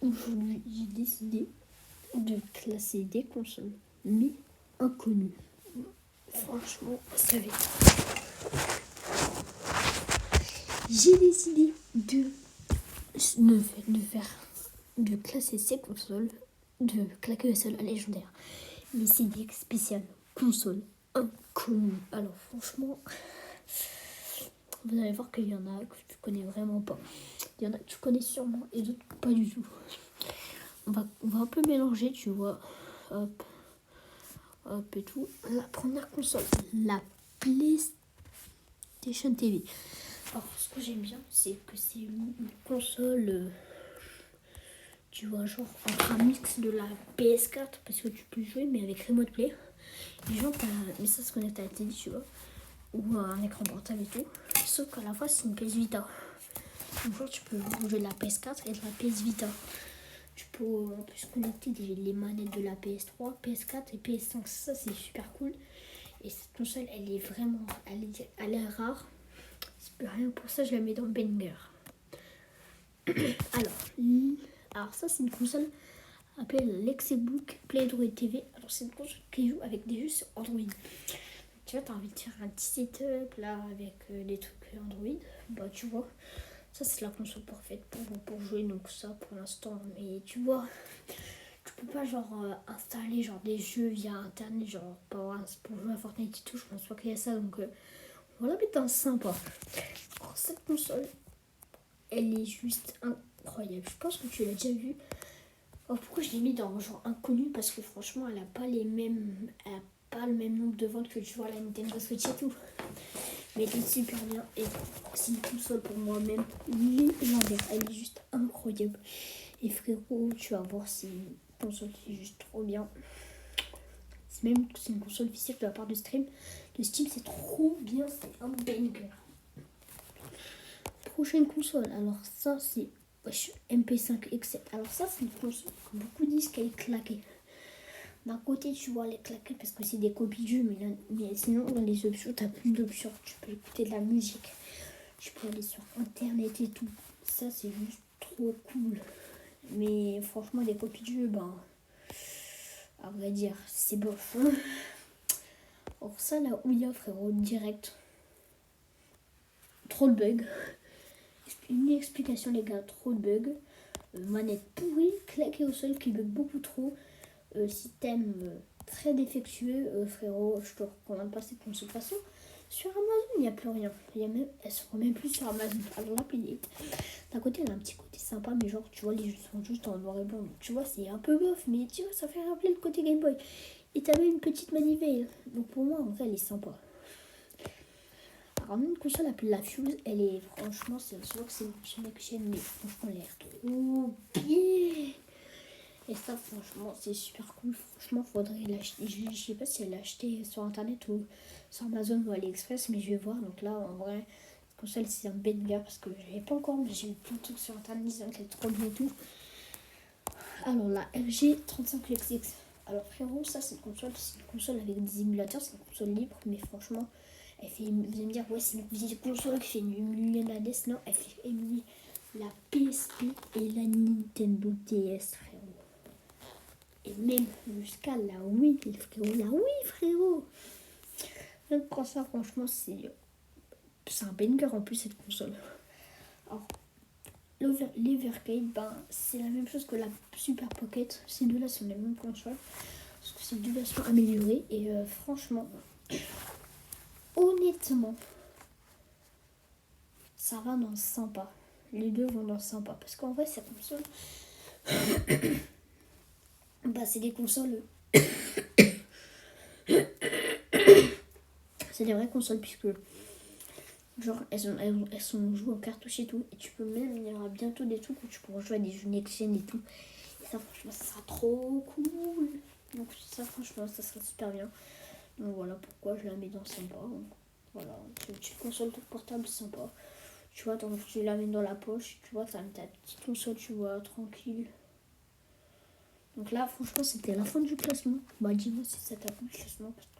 Aujourd'hui, j'ai décidé de classer des consoles, mais inconnues. Franchement, vous savez, j'ai décidé de classer ces consoles, de claquer le sol à légendaire. Mais c'est des spéciales consoles inconnues. Alors franchement, vous allez voir qu'il y en a que tu connais vraiment pas. Il y en a que tu connais sûrement et d'autres pas du tout. On va un peu mélanger, tu vois. Hop et tout. La première console, la PlayStation TV. Alors, ce que j'aime bien, c'est que c'est une console, tu vois, genre un mix de la PS4, parce que tu peux jouer, mais avec Remote Play. Et genre, mais ça se connecte à la télé, tu vois, ou à un écran portable et tout. Sauf qu'à la fois, c'est une PS Vita. Donc, genre, tu peux jouer de la PS4 et de la PS Vita. Tu peux en plus connecter les manettes de la PS3, PS4 et PS5. Ça, c'est super cool. Et cette console, elle est vraiment, elle est rare. Rien pour ça, je la mets dans le banger. Alors ça, c'est une console appelée l'Exebook Play Android TV. Alors, c'est une console qui joue avec des jeux sur Android. Tu vois, t'as envie de faire un petit setup là avec les trucs Android. Bah, tu vois, ça, c'est la console parfaite pour jouer. Donc, ça pour l'instant. Mais tu vois, tu peux pas genre installer genre des jeux via internet, genre pour jouer à Fortnite et tout. Je pense pas qu'il y a ça. Donc, on va la mettre dans sympa. Alors, cette console, elle est juste incroyable. Je pense que tu l'as déjà vue. Alors, pourquoi je l'ai mis dans genre inconnu? Parce que franchement, elle a pas le même nombre de ventes que tu vois à la Nintendo Switch et tout. Mais elle est super bien. Et c'est une console pour moi-même légendaire. Elle est juste incroyable. Et frérot, tu vas voir, c'est une console qui est juste trop bien. C'est une console officielle de la part de Steam. De Steam, c'est trop bien. C'est un banger. Prochaine console, alors ça c'est MP5 X7. Alors ça c'est une console que beaucoup disent qu'elle est claquée. D'un côté tu vois elle est claquée parce que c'est des copies de jeux, mais sinon dans les options tu as plus d'options. Tu peux écouter de la musique, tu peux aller sur internet et tout. Ça c'est juste trop cool. Mais franchement les copies de jeux, ben à vrai dire c'est bof. Or ça la Ouya frérot direct. Trop de bugs. Une explication les gars, trop de bugs. Manette pourrie, claquée au sol qui bug beaucoup trop. Système très défectueux, frérot, je te recommande pas cette console. De toute façon, sur Amazon, il n'y a plus rien. Elles seront même plus sur Amazon. Alors là, d'un côté, elle a un petit côté sympa, mais genre, tu vois, les jeux sont juste en noir et blanc. Donc, tu vois, c'est un peu bof, mais tu vois, ça fait rappeler le côté Game Boy. Et t'avais une petite manivelle. Donc, pour moi, en vrai, elle est sympa. Alors, une console appelée la Fuse, elle est franchement, c'est sûr que c'est une console next-gen, mais franchement, elle a l'air trop bien. Et ça, franchement, c'est super cool. Franchement, faudrait l'acheter. Je sais pas si elle l'a acheté sur internet ou sur Amazon ou AliExpress, mais je vais voir. Donc là, en vrai, cette console, c'est un banger parce que je l'avais pas encore, mais j'ai vu plein de trucs sur internet disant qu'elle est trop bien et tout. Alors, la LG 35XX. Alors, frérot, ça, c'est une console avec des émulateurs, c'est une console libre, mais franchement, vous allez me dire, ouais, c'est une console qui fait émuler la NES. Non, elle fait émuler la PSP et la Nintendo DS, frérot. Et même jusqu'à la Wii, frérot. La Wii, frérot. Donc, pour ça, franchement, c'est un banger en plus, cette console. Alors, l'Evercade, ben, c'est la même chose que la Super Pocket. Ces deux-là sont les mêmes consoles. Parce que c'est deux versions améliorées. Et franchement, honnêtement, ça va dans le sympa. Les deux vont dans le sympa. Parce qu'en vrai, cette console, bah, c'est des consoles. C'est des vraies consoles, puisque genre elles sont jouées en cartouche et tout. Et tu peux même, il y aura bientôt des trucs où tu pourras jouer à des jeux next-gen et tout. Et ça, franchement, ça sera trop cool. Donc ça, franchement, ça sera super bien. Donc voilà pourquoi je la mets dans sympa. Donc, voilà, c'est une petite console toute portable sympa. Tu vois, donc tu la mets dans la poche. Tu vois, t'as ta petite console, tu vois, tranquille. Donc là, franchement, c'était la fin du classement. Bah dis-moi si ça t'a plu le classement. Parce que